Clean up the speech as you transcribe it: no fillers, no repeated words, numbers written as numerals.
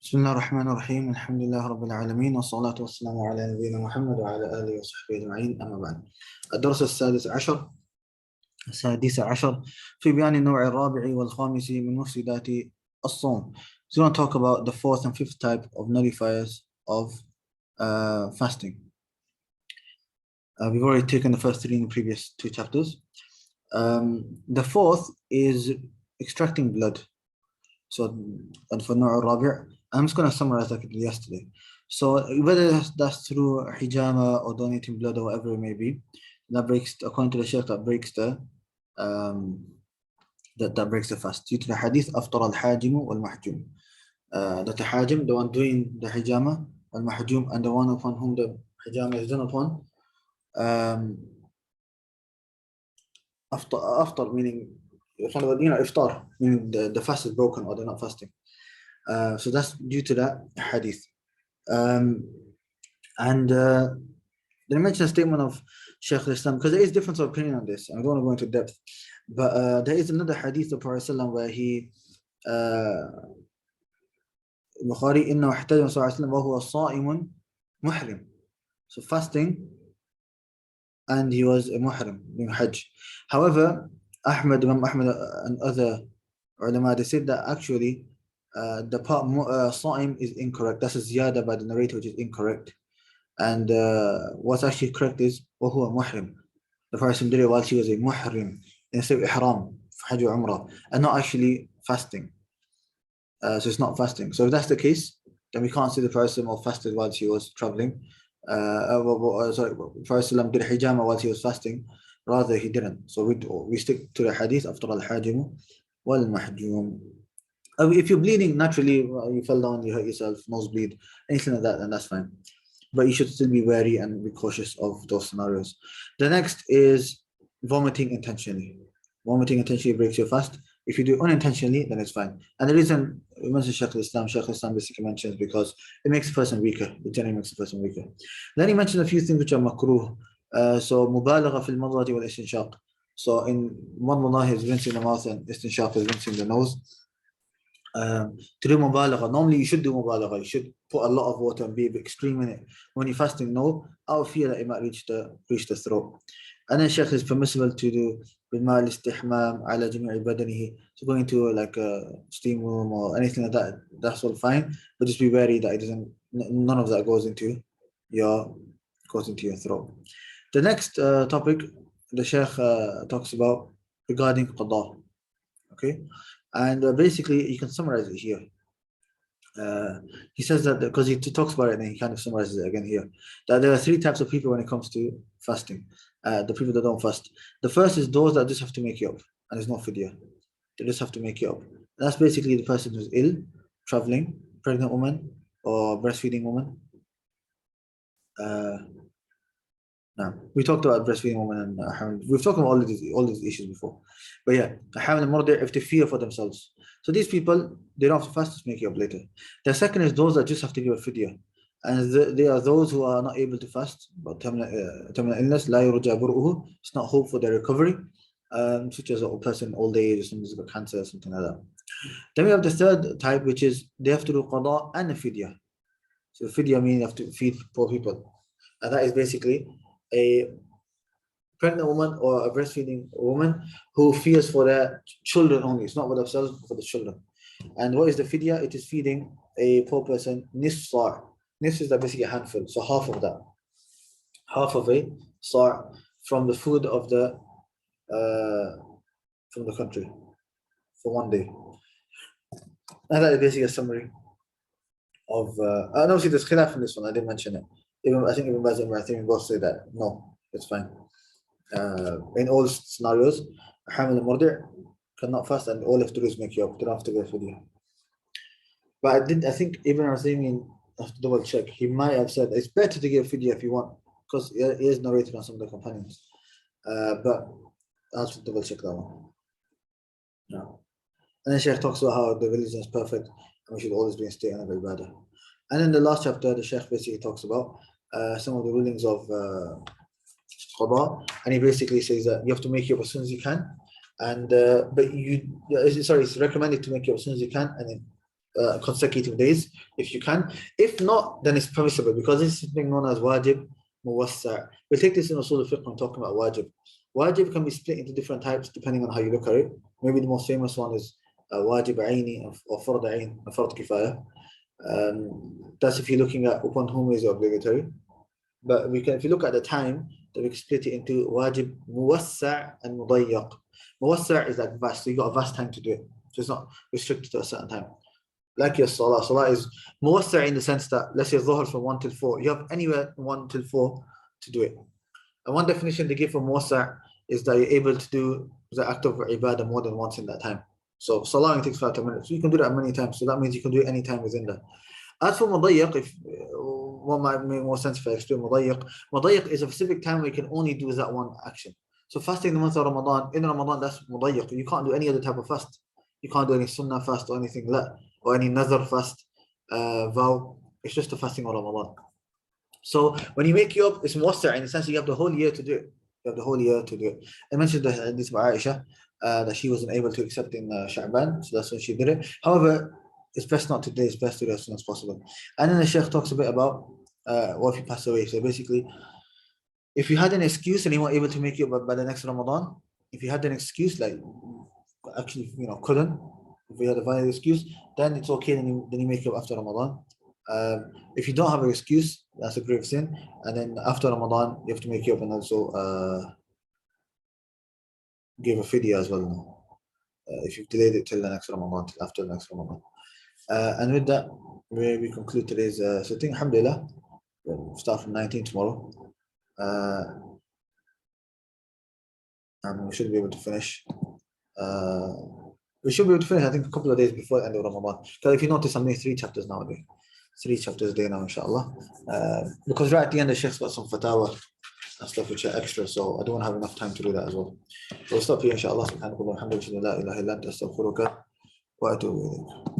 بسم الله الرحمن الرحيم الحمد لله رب العالمين والصلاة والسلام على نبينا محمد وعلى آله وصحبه أجمعين أما بعد. الدرس السادس عشر في بيان النوع الرابع والخامس من مفسدات الصوم. So we want to talk about the fourth and fifth type of nullifiers of fasting. We've already taken the first three in the previous two chapters. The fourth is extracting blood. So for النوع الرابع, I'm just going to summarize like I did yesterday. So whether that's through hijama or donating blood or whatever it may be, that breaks, according to the Shaykh, that breaks the that breaks the fast. Due to the hadith, أفطر الحاجم والمحجوم. That the hajim, the one doing the hijama, al-mahjum, and the one upon whom the hijama is done upon, after meaning iftar, meaning the fast is broken or they're not fasting. So that's due to that hadith. And they mention a statement of Shaykh al-Islam, because there is difference of opinion on this, and I don't want to go into depth. But there is another hadith of Prophet ﷺ where he Bukhari إنه احتجم صلى الله عليه وسلم وهو صائم محرم. So fasting, and he was a muhrim in Hajj. However, Imam Ahmad and other ulama, they said that actually the part Sa'im is incorrect. That's a ziyada by the narrator, which is incorrect. And what's actually correct is وهو محرم. The person did it while she was a muhrim, instead of ihram, Hajj or Umrah, and not actually fasting. So it's not fasting. So if that's the case, then we can't say the person or fasted while she was traveling. Sorry, Prophet did hijama while he was fasting. Rather, he didn't. So we stick to the hadith after al-hajimu wal-mahjum. If you're bleeding naturally, you fell down, you hurt yourself, nosebleed, anything like that, then that's fine. But you should still be wary and be cautious of those scenarios. The next is vomiting intentionally. Vomiting intentionally breaks your fast. If you do unintentionally, then it's fine. And the reason we mentioned Shaykh al-Islam basically mentions because it makes the person weaker. It generally makes the person weaker. Then he mentioned a few things which are makruh. So مبالغة في المضغة والاستنشاق. So in madmadah is rinsing the mouth and istinshaq is rinsing the nose. To do mubalagha, normally you should do mubalagha. You should put a lot of water and be extreme in it. When you're fasting, no, out of fear that it might reach the throat. And then Shaykh is permissible to do بالماء الاستحمام على جميع بدنه. So going to like a steam room or anything like that, that's all fine. But just be wary that it doesn't, none of that goes into your throat. The next topic the Shaykh talks about regarding qada. Okay, and basically you can summarize it here. He says that because he talks about it and he kind of summarizes it again here, that there are three types of people when it comes to fasting. The people that don't fast. The first is those that just have to make it up, and there's no fidya. They just have to make it up. And that's basically the person who's ill, traveling, pregnant woman, or breastfeeding woman. Now we talked about breastfeeding women and we've talked about all these issues before. But yeah, hamil and murder, if they fear for themselves. So these people, they don't have to fast, just make it up later. The second is those that just have to give a fidya. And they are those who are not able to fast, but terminal illness, لا يرجى برؤه, it's not hope for their recovery, such as a person old age or something's got cancer or something like that. Then we have the third type, which is they have to do qada and a fidya. So fidya means you have to feed poor people. And that is basically a pregnant woman or a breastfeeding woman who fears for their children only. It's not for themselves, but for the children. And what is the fidya? It is feeding a poor person nisf sa'. Nisf is basically a handful, so half of that. Half of a sa' from the food of the from the country for one day. And that is basically a summary of and obviously there's khilaf in this one, I didn't mention it. I think Ibn Baz and I think we both say that no, it's fine. In all scenarios, hamil and murder cannot fast, and all you have to do is make you up. They don't have to go fidya. But I think Ibn Uthaymeen, I have to double check, he might have said it's better to give fidya if you want, because it is narrated on some of the companions. But I'll have to double check that one. No. And then Shaykh talks about how the religion is perfect and we should always be in state of ibadah. And in the last chapter, the Shaykh basically talks about some of the rulings of qada, and he basically says that you have to make it up as soon as you can, and but it's recommended to make it up as soon as you can, and then consecutive days if you can. If not, then it's permissible because this is something known as wajib muwassa'. We'll take this in usul al-fiqh when talking about wajib. Wajib can be split into different types depending on how you look at it. Maybe the most famous one is wajib aini or fard ain, fard kifaya. That's if you're looking at upon whom is obligatory. But we can, if you look at the time, then we can split it into wajib muwassa' and mudayyaq. Muwassa' is like vast, so you got a vast time to do it. So it's not restricted to a certain time. Like your salah. Salah is muwassa' in the sense that, let's say dhuhr from 1 till 4. You have anywhere 1 till 4 to do it. And one definition they give for muwassa' is that you're able to do the act of ibadah more than once in that time. So salah only takes 5 to 10 minutes. So you can do that many times. So that means you can do it any time within that. As for mudayyaq, if what might make more sense if I explain mudayyaq is a specific time where you can only do that one action. So fasting in the month of Ramadan, in Ramadan, that's mudayyaq. You can't do any other type of fast. You can't do any sunnah fast or anything like that, or any nazar fast, vow. It's just the fasting of Ramadan. So when you make you up, it's muwassa' in the sense that you have the whole year to do it. You have the whole year to do it. I mentioned the hadith of Aisha that she wasn't able to accept in Sha'ban, so that's when she did it. However, it's best not to do it, it's best to do it as soon as possible. And then the Shaykh talks a bit about what if you pass away. So basically, if you had an excuse and you weren't able to make it by the next Ramadan, if you had an excuse like actually couldn't, if you had a valid excuse, then it's okay, then you make it up after Ramadan. If you don't have an excuse, that's a grave sin, and then after Ramadan you have to make it up and also give a fidya as well. If you've delayed it till the next Ramadan, till after the next Ramadan. And with that, we conclude today's sitting. Alhamdulillah, we'll start from 19 tomorrow. And we should be able to finish. We should be able to finish, I think, a couple of days before the end of Ramadan. Because if you notice, I'm doing 3 chapters nowadays. 3 chapters a day now, inshallah. Because right at the end, the Sheikh's got some fatawa and stuff which are extra, so I don't have enough time to do that as well. So we'll stop here, inshallah. Subhanahu wa ta'ala. Alhamdulillah, la ilaha illa anta astaghfiruka wa atubu ilayk.